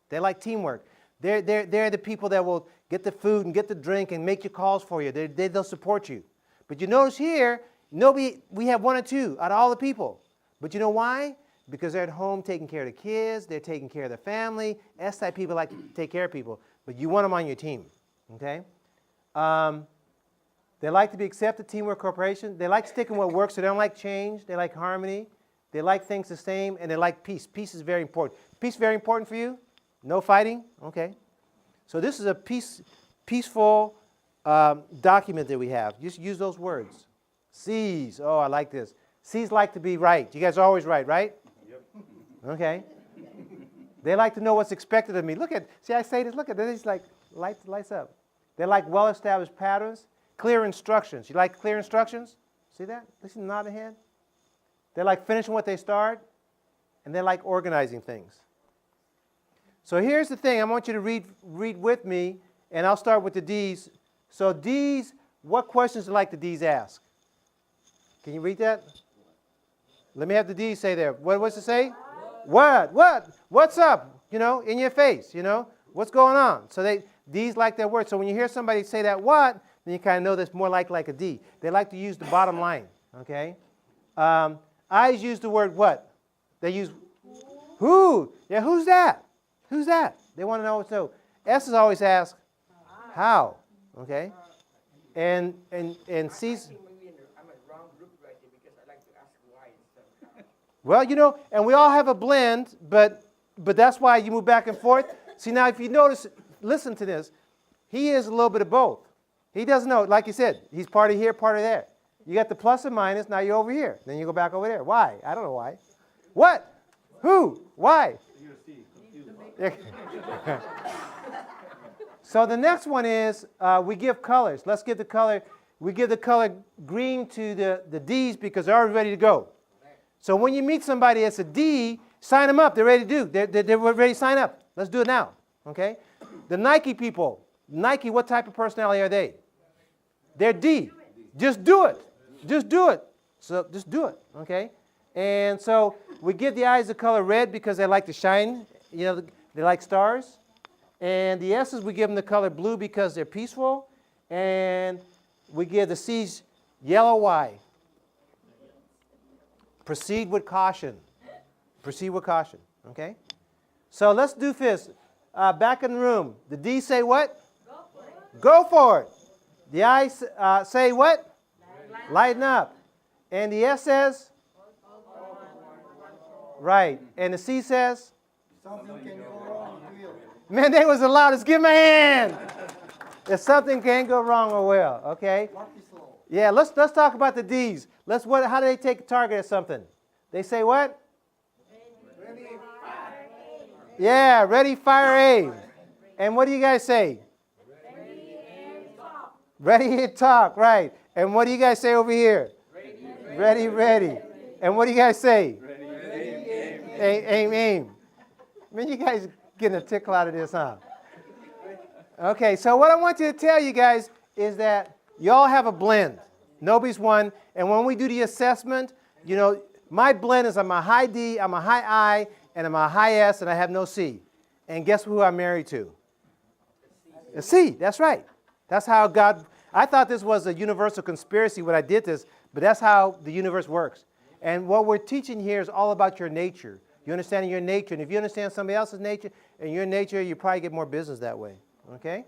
[SPEAKER 2] They like teamwork. They're the people that will get the food and get the drink and make your calls for you. They'll support you. But you notice here, we have one or two out of all the people. But you know why? Because they're at home taking care of the kids, they're taking care of their family. S-type people like to take care of people, but you want them on your team, okay? They like to be accepted, teamwork, cooperation. They like sticking what works, so they don't like change. They like harmony. They like things the same, and they like peace. Peace is very important. Peace very important for you? No fighting? Okay. So this is a peaceful document that we have. Just use those words. C's. Oh, I like this. C's like to be right. You guys are always right, right? Yep. Okay. They like to know what's expected of me. See, I say this, look at this, like lights up. They like well-established patterns, clear instructions. You like clear instructions? See that? Listen, nod ahead. They like finishing what they start, and they like organizing things. So here's the thing. I want you to read with me, and I'll start with the D's. So D's, what questions do like the D's ask? Can you read that? Let me have the D's say there. What's it say? What? What's up? You know, in your face, you know? What's going on? So D's like that word. So when you hear somebody say that what, then you kind of know that's more like a D. They like to use the bottom line, okay? I's use the word what? They use who. Yeah, who's that? Who's that? They want to know. So S's always ask how, okay? And C's. Well, you know, and we all have a blend, but that's why you move back and forth. See, now if you notice, listen to this. He is a little bit of both. He doesn't know, like you said, he's part of here, part of there. You got the plus and minus, now you're over here. Then you go back over there. Why? I don't know why. What? Who? Why? So the next one is we give colors. Let's give the color. We give the color green to the D's because they're already ready to go. So when you meet somebody that's a D, sign them up. They're ready to do. They're ready to sign up. Let's do it now. Okay? The Nike people. Nike, what type of personality are they? They're D. Just do it. Just do it. So just do it. Okay? And so we give the I's the color red because they like to shine. You know, they like stars. And the S's, we give them the color blue because they're peaceful. And we give the C's yellow. Why? Proceed with caution. Proceed with caution. Okay? So let's do this. Back in the room. The D say what? Go for it. Go for it. The I say what? Lighten up. And the S says? Right. And the C says?
[SPEAKER 4] Something can go wrong.
[SPEAKER 2] Man, they was the loudest. Give him a hand. If something can go wrong or well. Okay? Yeah, let's talk about the D's. How do they take a target at something? They say what?
[SPEAKER 4] Ready,
[SPEAKER 2] Yeah, ready, fire, aim. And what do you guys say?
[SPEAKER 5] Ready and talk.
[SPEAKER 2] Ready and talk, right. And what do you guys say over here?
[SPEAKER 4] ready,
[SPEAKER 2] Ready. And what do you guys say?
[SPEAKER 4] ready,
[SPEAKER 2] Aim. I mean, you guys getting a tickle out of this, huh? Okay, so what I want you to tell you guys is that y'all have a blend. Nobody's one. And when we do the assessment, you know, my blend is I'm a high D, I'm a high I, and I'm a high S, and I have no C. And guess who I'm married to? A C, that's right. That's how God, I thought this was a universal conspiracy when I did this, but that's how the universe works. And what we're teaching here is all about your nature. You understanding your nature. And if you understand somebody else's nature and your nature, you probably get more business that way. Okay?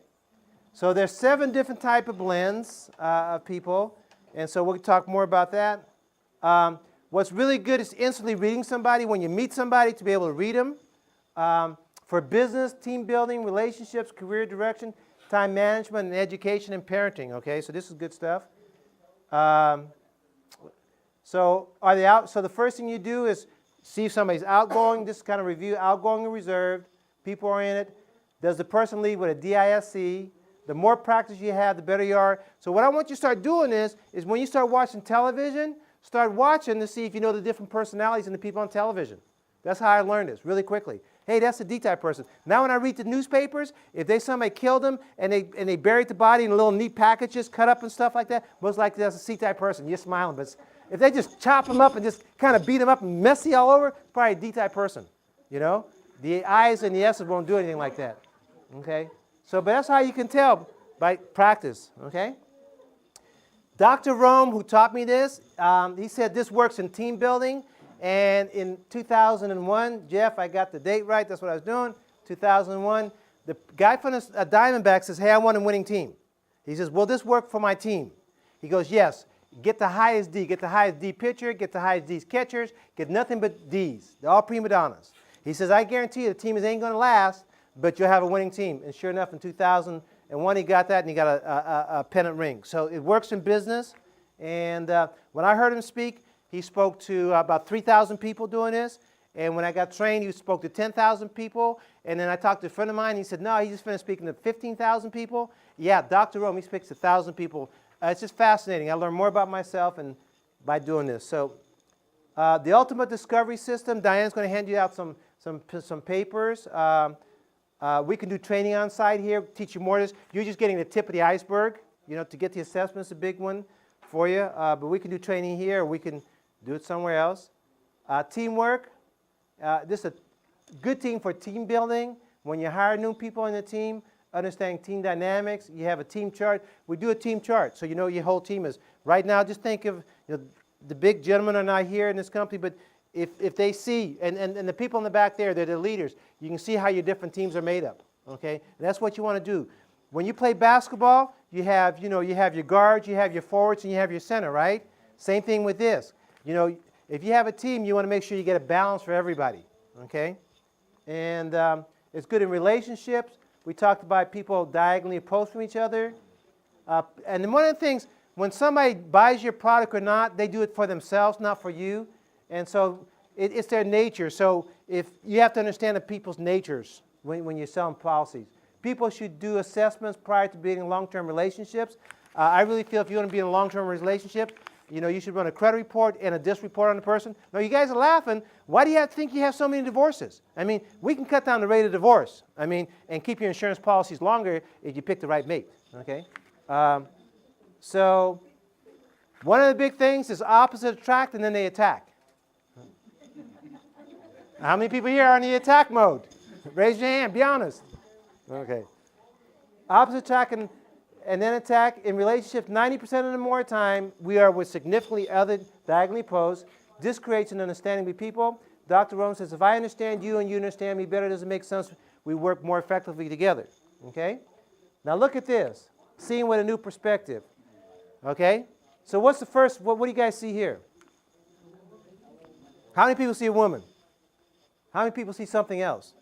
[SPEAKER 2] So there's 7 different type of blends of people. And so we'll talk more about that. What's really good is instantly reading somebody. When you meet somebody, to be able to read them. For business, team building, relationships, career direction, time management, and education and parenting. Okay, so this is good stuff. So are they out? So the first thing you do is see if somebody's outgoing. This is kind of review: outgoing and reserved, people-oriented. Does the person lead with a DISC? The more practice you have, the better you are. So what I want you to start doing is when you start watching television, start watching to see if you know the different personalities in the people on television. That's how I learned this really quickly. Hey, that's a D-type person. Now when I read the newspapers, if somebody killed them and they buried the body in little neat packages, cut up and stuff like that, most likely that's a C-type person. You're smiling, but If they just chop them up and just kind of beat them up and messy all over, probably a D-type person, you know? The I's and the S's won't do anything like that, okay? So, but that's how you can tell by practice, okay? Dr. Rome, who taught me this, he said this works in team building. And in 2001, Jeff, I got the date right, that's what I was doing, 2001, the guy from the Diamondbacks says, hey, I want a winning team. He says, will this work for my team? He goes, yes, get the highest D. Get the highest D pitcher, get the highest D catchers, get nothing but Ds. They're all prima donnas. He says, I guarantee you the team ain't going to last, but you'll have a winning team. And sure enough, in 2001, he got that, and he got a pennant ring. So it works in business. And when I heard him speak, he spoke to about 3,000 people doing this. And when I got trained, he spoke to 10,000 people. And then I talked to a friend of mine. He said, no, he just finished speaking to 15,000 people. Yeah, Dr. Rome, he speaks to 1,000 people. It's just fascinating. I learned more about myself and by doing this. So the Ultimate Discovery System, Diane's going to hand you out some papers. We can do training on site here, teach you more of this. You're just getting the tip of the iceberg. You know, to get the assessment's a big one for you. But we can do training here, or we can do it somewhere else. Teamwork. This is a good team for team building. When you hire new people in the team, understanding team dynamics, you have a team chart. We do a team chart, so you know your whole team is. Right now, just think of, you know, the big gentlemen are not here in this company, but if they see, and the people in the back there, they're the leaders, you can see how your different teams are made up, okay? And that's what you want to do. When you play basketball, you have your guards, you have your forwards, and you have your center, right? Same thing with this. You know, if you have a team, you want to make sure you get a balance for everybody, okay? And it's good in relationships. We talked about people diagonally opposed from each other. And then one of the things, when somebody buys your product or not, they do it for themselves, not for you. And so it's their nature. So if you have to understand the people's natures when you're selling policies. People should do assessments prior to being in long-term relationships. I really feel if you want to be in a long-term relationship, you know, you should run a credit report and a disc report on the person. Now, you guys are laughing. Why do you think you have so many divorces? I mean, we can cut down the rate of divorce. I mean, and keep your insurance policies longer if you pick the right mate, okay? So one of the big things is opposite attract, and then they attack. How many people here are in the attack mode? Raise your hand. Be honest. Okay. Opposite attract and then attack. In relationships, 90% of the more time, we are with significantly other diagonally opposed. This creates an understanding with people. Dr. Rome says, if I understand you and you understand me better, does it make sense? We work more effectively together. Okay? Now look at this. Seeing with a new perspective. Okay? So what's the first, what do you guys see here? How many people see a woman? How many people see something else?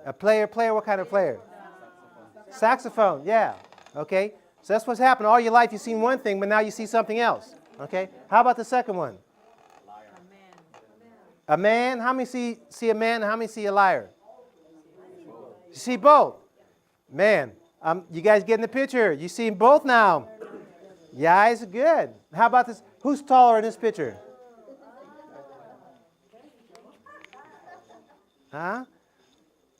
[SPEAKER 2] A player, what kind of player? Saxophone, yeah. Okay? So that's what's happened. All your life you've seen one thing, but now you see something else. Okay? How about the second one? A man. How many see a man and how many see a liar? You see both. Man, you guys getting the picture. You see both now. Your eyes are good. How about this? Who's taller in this picture? Huh?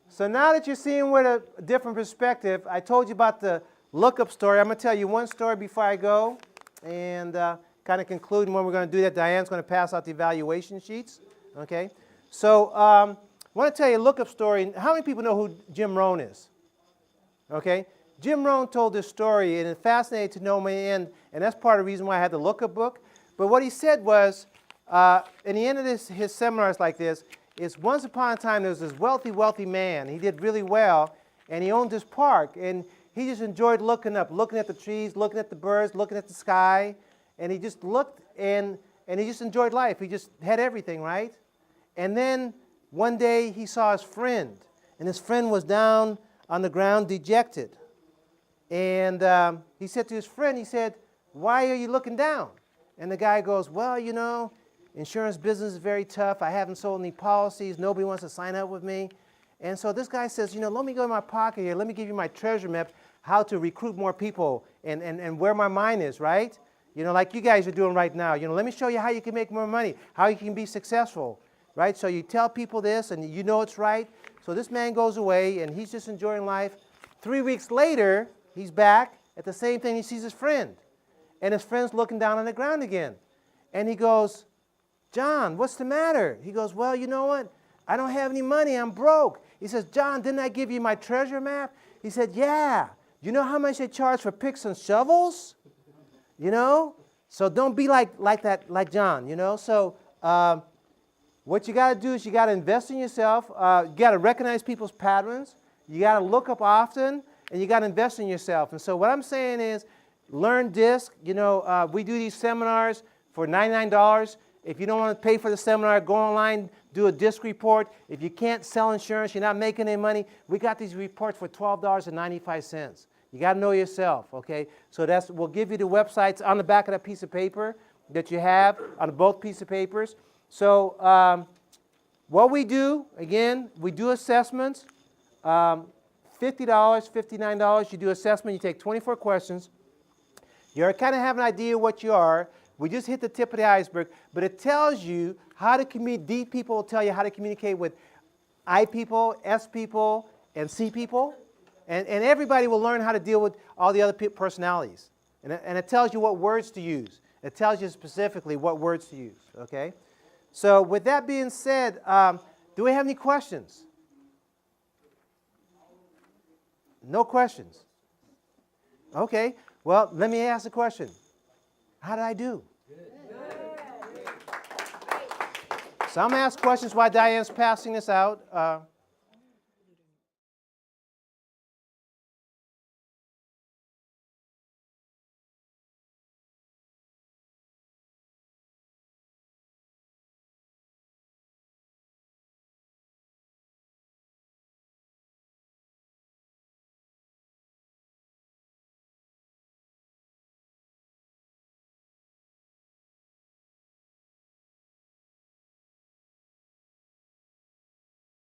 [SPEAKER 2] So now that you're seeing with a different perspective, I told you about the lookup story. I'm going to tell you one story before I go and kind of conclude when we're going to do that. Diane's going to pass out the evaluation sheets. Okay? So I want to tell you a lookup story. How many people know who Jim Rohn is? Okay? Jim Rohn told this story, and it fascinated to know me, and that's part of the reason why I had the lookup book. But what he said was, in the end of his seminars like this, is once upon a time there was this wealthy man. He did really well, and he owned this park, and he just enjoyed looking up, looking at the trees, looking at the birds, looking at the sky, and he just looked, and he just enjoyed life. He just had everything, right? And then one day he saw his friend, and his friend was down on the ground dejected. And he said to his friend, he said, why are you looking down? And the guy goes, well, you know, insurance business is very tough. I haven't sold any policies. Nobody wants to sign up with me. And so this guy says, you know, let me go in my pocket here. Let me give you my treasure map, how to recruit more people and where my mind is, right? You know, like you guys are doing right now. You know, let me show you how you can make more money, how you can be successful, right? So you tell people this, and you know it's right. So this man goes away, and he's just enjoying life. 3 weeks later, he's back at the same thing. He sees his friend. And his friend's looking down on the ground again. And he goes, John, what's the matter? He goes, well, you know what? I don't have any money. I'm broke. He says, John, didn't I give you my treasure map? He said, yeah. You know how much they charge for picks and shovels? You know? So don't be like John, you know? So what you got to do is you got to invest in yourself. You got to recognize people's patterns. You got to look up often, and you got to invest in yourself. And so what I'm saying is learn DISC. You know, we do these seminars for $99. If you don't want to pay for the seminar, go online, do a DISC report. If you can't sell insurance, you're not making any money, we got these reports for $12.95. You got to know yourself, okay? So we'll give you the websites on the back of that piece of paper that you have, on both pieces of papers. So what we do, again, we do assessments. $50, $59, you do assessment, you take 24 questions. You kind of have an idea what you are. We just hit the tip of the iceberg, but it tells you how to communicate. D people will tell you how to communicate with I people, S people, and C people. And everybody will learn how to deal with all the other personalities. And it tells you what words to use. It tells you specifically what words to use, okay? So with that being said, do we have any questions? No questions? Okay, well, let me ask a question. How did I do? So I'm going to ask questions while Diane's passing this out.